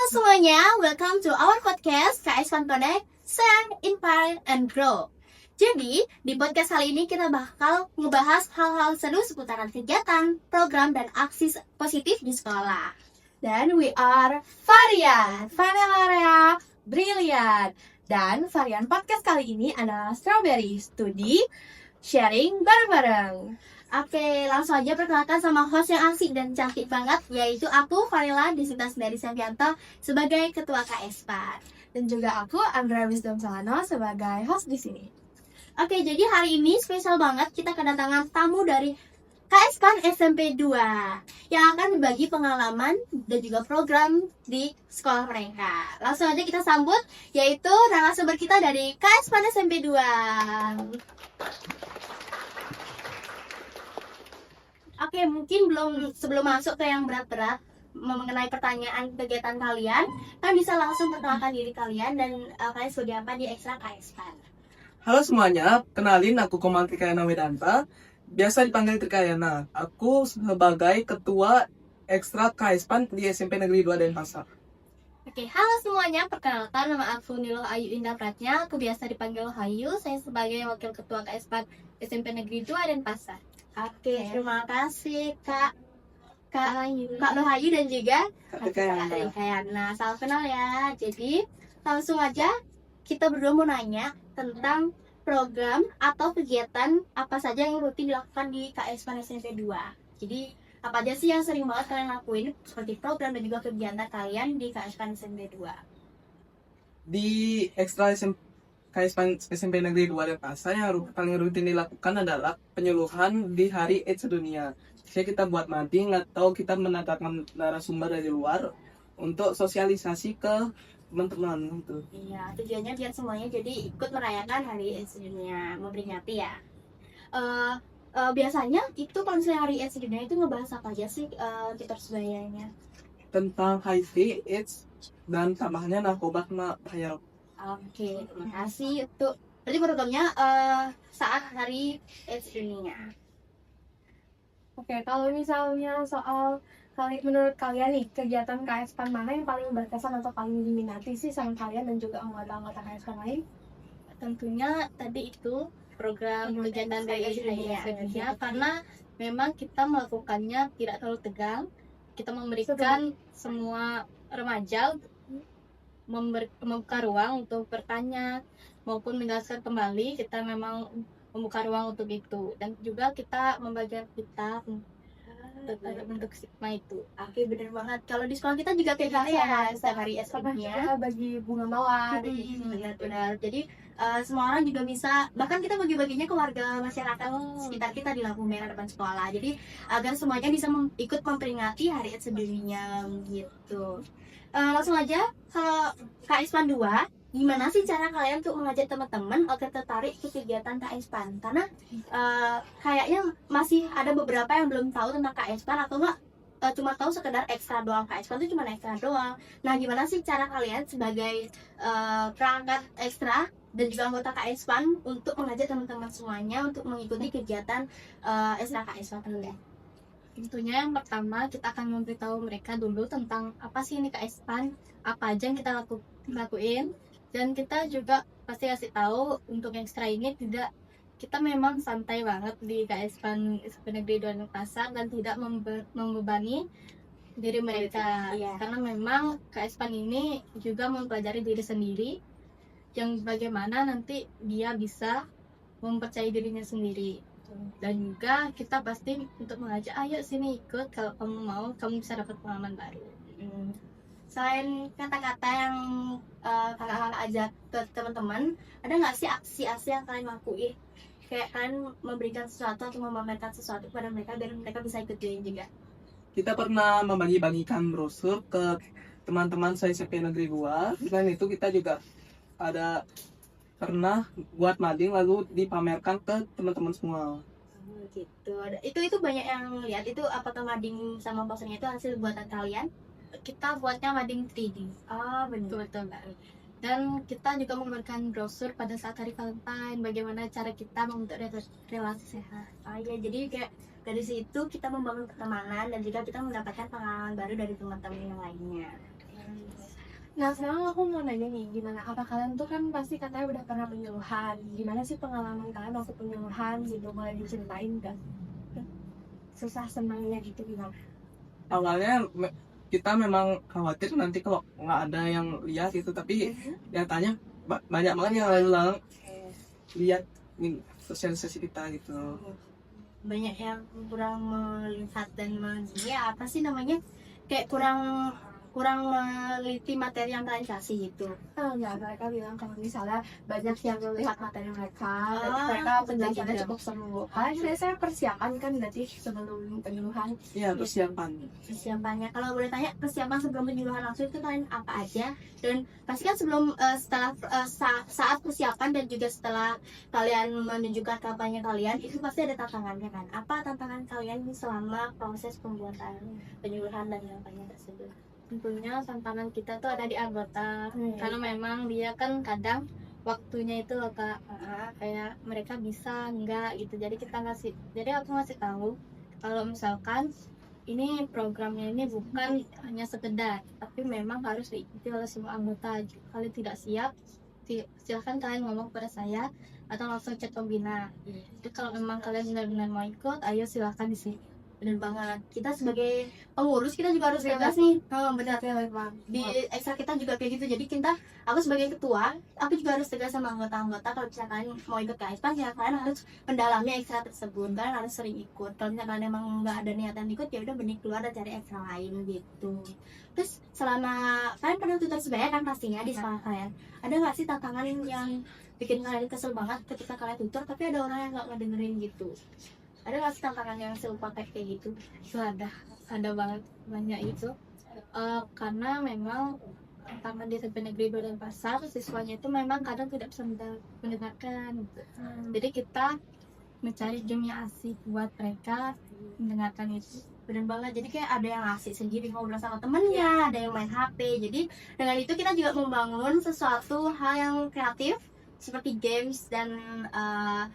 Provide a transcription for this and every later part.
semuanya, welcome to our podcast KS1 Connect, Share, Inspire, and Grow. Jadi, di podcast kali ini kita bakal ngebahas hal-hal seru seputaran kegiatan, program, dan aksi positif di sekolah. Dan we are Varian, Vanilla, Brilliant. Dan varian podcast kali ini adalah Strawberry Studi Sharing bareng-bareng. Oke, langsung aja perkenalkan sama host yang asik dan cantik banget, yaitu aku, Vanilla Disinta Sendiri Savianto, sebagai Ketua KS-PAN. Dan juga aku, Andrea Wisdom Salano, sebagai host di sini. Oke, jadi hari ini spesial banget kita kedatangan tamu dari KS-PAN SMP 2 yang akan berbagi pengalaman dan juga program di sekolah mereka. Langsung aja kita sambut, yaitu narasumber kita dari KS-PAN SMP 2. Oke, mungkin sebelum masuk ke yang berat-berat mengenai pertanyaan kegiatan kalian, kalian bisa langsung perkenalkan diri kalian dan kalian sebagai apa di Ekstra KS-PAN. Halo semuanya, kenalin aku Komal Trikayana Wedanta, biasa dipanggil Trikayana. Aku sebagai Ketua Ekstra KS-PAN di SMP Negeri 2 Denpasar. Oke, halo semuanya, perkenalkan nama aku Niloh Ayu Indah Pratnya, aku biasa dipanggil Hayu, saya sebagai Wakil Ketua KS-PAN SMP Negeri 2 Denpasar. Oke, terima kasih Kak Nur Hayu dan juga Kak Trikayana. Salam kenal ya. Jadi, langsung aja kita berdua mau nanya tentang program atau kegiatan apa saja yang rutin dilakukan di KS-PAN SMP 2. Jadi, apa aja sih yang sering banget kalian lakuin seperti program dan juga kegiatan kalian di KS-PAN SMP 2? Di Ekstra KS-PAN SMP Negeri 2 Denpasar yang paling rutin dilakukan adalah penyuluhan di Hari AIDS Sedunia. Jadi kita buat mading atau kita mendatangkan narasumber dari luar untuk sosialisasi ke teman-teman gitu. Iya, tujuannya biar semuanya jadi ikut merayakan Hari AIDS Sedunia, memperingati ya. Biasanya itu kalau misalnya Hari AIDS Sedunia itu ngebahas apa aja sih di Persebayanya? Tentang HIV, AIDS, dan tambahannya narkoba kena bahaya. Oke, terima kasih untuk berarti programnya saat Hari AIDS Sedunia. Oke, kalau misalnya soal menurut kalian nih, kegiatan KS-PAN mana yang paling berkesan atau paling diminati sih sama kalian dan juga anggota-anggota KS-PAN lain? Tentunya tadi itu program kegiatan dari Indonesia karena memang kita melakukannya tidak terlalu tegang. Kita memberikan semua remaja membuka ruang untuk bertanya maupun menjelaskan kembali. Kita memang membuka ruang untuk itu dan juga kita membagikan kitab untuk stigma itu. Oke, bener banget. Kalau di sekolah kita juga kayak gitu ya, setiap hari esoknya bagi bunga mawar. benar-benar. Jadi semua orang juga bisa, bahkan kita bagi-baginya ke warga masyarakat sekitar kita di lampu merah depan sekolah. Jadi agar semuanya bisa ikut memperingati Hari AIDS Sedunia gitu. Langsung aja kalau KS-PAN 2, gimana sih cara kalian untuk mengajak teman-teman agar tertarik ke kegiatan KS-PAN? Karena kayaknya masih ada beberapa yang belum tahu tentang KS-PAN atau enggak cuma tahu sekedar ekstra doang. KS-PAN itu cuma ekstra doang. Nah, gimana sih cara kalian sebagai perangkat ekstra dan juga anggota KS-PAN untuk mengajak teman-teman semuanya untuk mengikuti kegiatan ekstra KS-PAN? Tentunya yang pertama kita akan memberitahu mereka dulu tentang apa sih ini KS-PAN, apa aja yang kita lakuin, dan kita juga pasti kasih tahu untuk yang ekstra ini tidak, kita memang santai banget di KS-PAN SMP Negeri 2 Denpasar dan tidak membebani diri mereka. Karena memang KS-PAN ini juga mempelajari diri sendiri yang bagaimana nanti dia bisa mempercayai dirinya sendiri. Dan juga kita pasti untuk mengajak, ayo sini ikut, kalau kamu mau kamu bisa dapat pengalaman baru. Selain kata-kata yang kakak-kakak ajak ke teman-teman, ada nggak sih aksi-aksi yang kalian lakuin? Kayak kalian memberikan sesuatu atau memamerkan sesuatu kepada mereka biar mereka bisa ikut join juga. Kita pernah membagi-bagikan brosur ke teman-teman saya SMP Negeri 2. Selain itu kita juga ada pernah buat mading lalu dipamerkan ke teman-teman semua. Gitu. Itu banyak yang lihat. Itu apakah mading sama posternya itu hasil buatan kalian? Kita buatnya mading 3D. Betul banget. Dan kita juga memberikan brosur pada saat hari Valentine, bagaimana cara kita membentuk relasi sehat. Jadi kayak dari situ kita membangun pertemanan dan juga kita mendapatkan pengalaman baru dari teman-teman yang lainnya. Nah sekarang aku mau nanya nih, gimana apa kalian tuh kan pasti katanya udah pernah penyuluhan, gimana sih pengalaman kalian waktu penyuluhan gitu, boleh diceritain kan? Susah senangnya gitu gimana? Awalnya kita memang khawatir nanti kalau nggak ada yang lihat itu, tapi nyatanya banyak banget yang lalu lihat nih sosialisasi kita gitu. Banyak yang kurang melihat dan ya apa sih namanya, kayak kurang meliti materi yang kalian kasih gitu. Enggak, mereka bilang kalau misalnya banyak yang melihat materi mereka, dan Ah, mereka penjelasannya betul. cukup seru. Karena saya persiapan kan berarti sebelum penyuluhan. Iya, persiapan. Persiapannya, kalau boleh tanya, persiapan sebelum penyuluhan langsung itu kalian apa aja? Dan pasti kan sebelum saat persiapan dan juga setelah kalian menunjukkan kampanye kalian, itu pasti ada tantangannya kan? Apa tantangan kalian selama proses pembuatan penyuluhan dan kampanye tersebut? Tentunya tantangan kita tuh ada di anggota, karena memang dia kan kadang waktunya itu loh kak, kayak mereka bisa enggak gitu, jadi aku ngasih tahu kalau misalkan ini programnya ini bukan hanya sekedar, tapi memang harus diikuti oleh semua anggota. Jika kalian tidak siap, silahkan kalian ngomong kepada saya atau langsung chat pembina. Jadi kalau memang kalian benar-benar mau ikut, ayo silahkan di sini. Bener banget, kita sebagai pengurus kita juga harus tegas nih. Benar, di ekstra kita juga kayak gitu. Jadi aku sebagai ketua, aku juga harus tegas sama anggota-anggota. Kalau misalkan mau ikut KSPAN, ya kalian harus mendalami ekstra tersebut, kalian harus sering ikut. Kalau misalkan emang nggak ada niatan ikut, ya udah benih keluar dan cari ekstra lain gitu. Terus selama kalian pernah tutor sebaya kan pastinya di sekolah kalian, ada nggak sih tantangan yang bikin kalian kesel banget ketika kalian tutor tapi ada orang yang nggak ngedengerin gitu? Ada nggak sih tantangan yang serupa kayak gitu? Itu ada banget, banyak itu. Karena memang tantangan di SMP Negeri Denpasar, siswanya itu memang kadang tidak bisa mendengarkan gitu. Jadi kita mencari dunia asik buat mereka mendengarkan itu. Bener banget, jadi kayak ada yang asik sendiri ngobrol sama temennya, ada yang main HP. Jadi dengan itu kita juga membangun sesuatu hal yang kreatif seperti games dan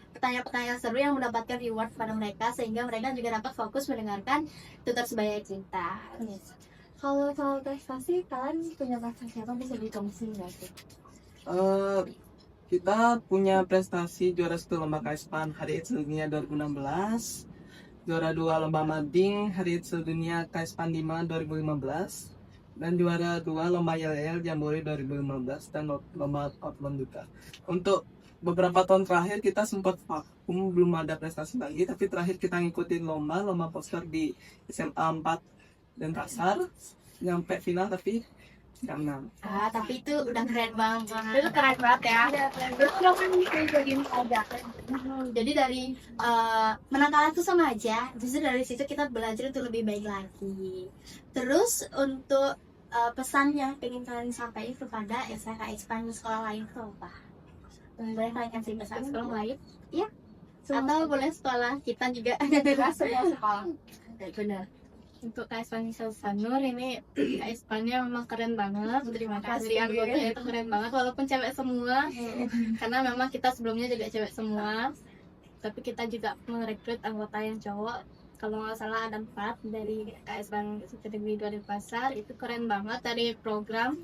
pertanyaan-pertanyaan seru yang mendapatkan reward pada mereka, sehingga mereka juga dapat fokus mendengarkan tutor sebaya kita. Kalau soal prestasi, kalian punya prestasi apa bisa dikongsi nggak sih? Kita punya prestasi juara 1 lomba KSPAN Hari AIDS Sedunia 2016, juara 2 lomba mading Hari AIDS Sedunia KSPAN 5 2015, dan juara 2 lomba YL Jambore 2015 dan lomba Outbound juga. Untuk beberapa tahun terakhir kita sempat vakum, belum ada prestasi lagi, tapi terakhir kita ngikutin lomba poster di SMA 4 Denpasar, nyampe final tapi nggak menang. Tapi itu udah keren banget. Itu keren banget ya. Terus lo kan bisa jadi ada. Jadi dari menang kalah itu sama aja. Justru dari situ kita belajar untuk lebih baik lagi. Terus untuk pesan yang pengen kalian sampaikan kepada SKSPAN sekolah lain itu apa? Boleh kalian kasih pesan sekolah lain? Iya. Atau boleh sekolah kita juga. Semua sekolah. Benar. Untuk KSPAN Sanur ini KSPAN-nya memang keren banget. Terima Dari kasih. anggotanya itu keren banget, walaupun cewek semua. Karena memang kita sebelumnya juga cewek semua, tapi kita juga merekrut anggota yang cowok. Kalau nggak salah ada 4 dari KSPAN Negeri Denpasar. Itu keren banget dari program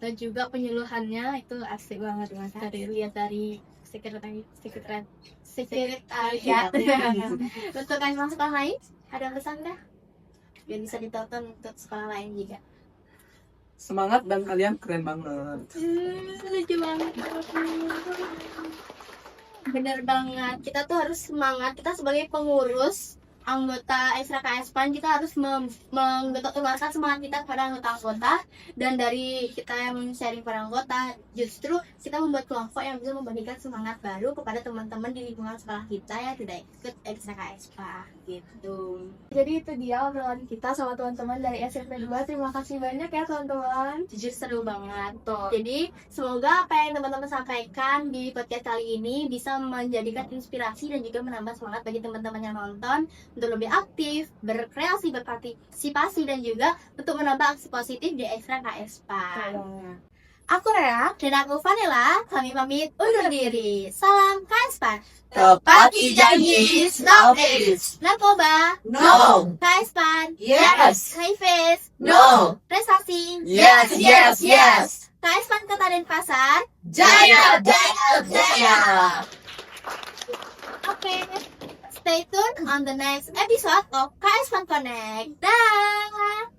dan juga penyuluhannya itu asik banget mas. Dari sekretariat. Untuk kalian sekolah lain ada pesan dah? Biar bisa ditonton untuk sekolah lain juga. Semangat dan kalian keren banget. Lucu banget. Bener banget, kita tuh harus semangat. Kita sebagai pengurus anggota ekstra KSPAN, kita harus menggetok-gemarkan semangat kita kepada anggota-anggota. Dan dari kita yang sharing pada anggota, justru kita membuat kelompok yang bisa membagikan semangat baru kepada teman-teman di lingkungan sekolah kita yang tidak ikut ekstra KSPAN gitu. Jadi itu dia obrolan kita sama teman-teman dari SMP 2. Terima kasih banyak ya teman-teman. Jujur seru banget tuh. Jadi semoga apa yang teman-teman sampaikan di podcast kali ini bisa menjadikan inspirasi dan juga menambah semangat bagi teman-teman yang nonton untuk lebih aktif, berkreasi, berpartisipasi, dan juga untuk menambah aksi positif di ekstra KSPAN. Aku Rea dan aku Vanilla, kami pamit undur diri. Salam KSPAN. Tepati janji, stop it. Narkoba, No. KSPAN, Yes. High face, No. prestasi, Yes, yes, yes. KS Pan Kota Denpasar. Jaya, jaya, jaya. Oke, stay tuned on the next episode of KS Pan Connect. Dah.